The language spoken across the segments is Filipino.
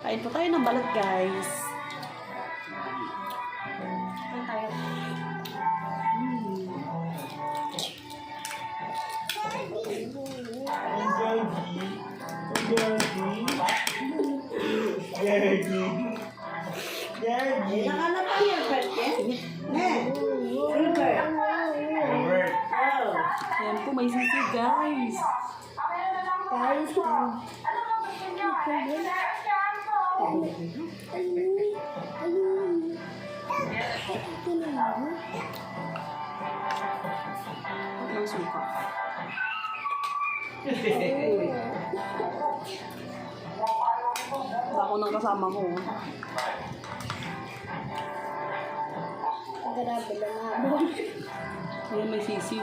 Kain po tayo ng balut, guys. Kain tayo. Nakalapa yan, Bert. Ayan po, may sisi, guys. Ang suka. Ako ng kasama ko. Grabe lang nga. Ayan, may sisiw.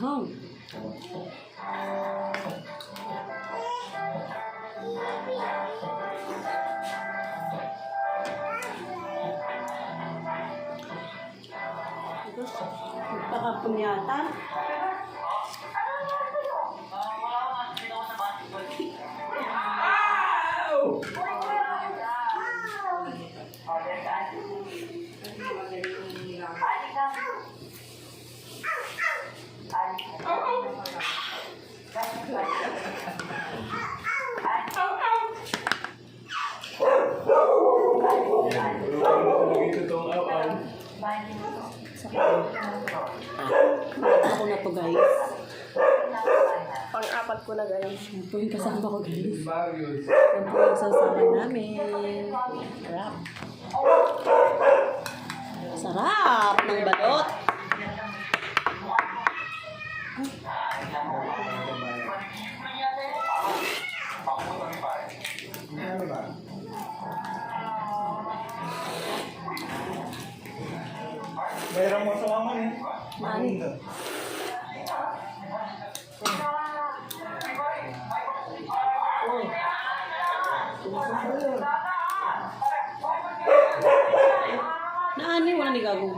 Wow. Pakapon yata. Ako na to, guys. Pang-apat ko na guys. Yan po yung kasama ko, guys. Yan po yung sasalan namin. Sarap. Sarap ng balot. Mayroong mo sa laman eh. Mani. Naani, wala ni gagawin.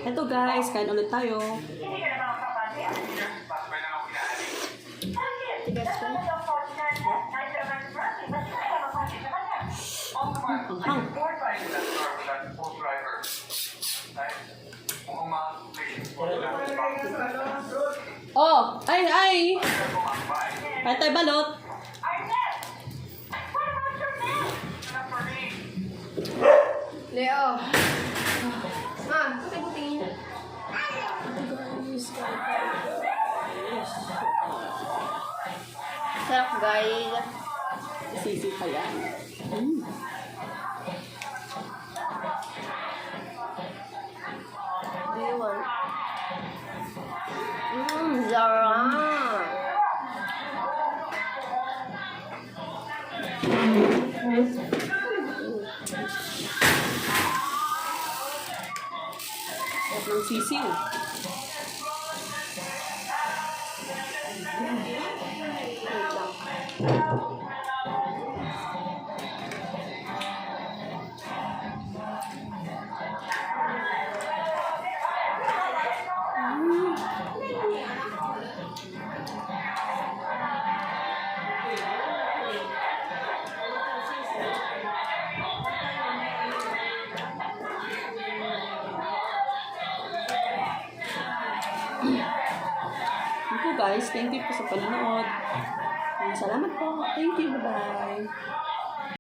Ito guys, kain ulit tayo. Anghang. Oh, ay. Kain tayo balot. Leo. Ma, saan tayo tingin? Sarap guys. Sisi pa yan. Ewan. Sarap. At ng sisiw. Guys, thank you po sa panonood. Salamat po. Thank you. Bye-bye.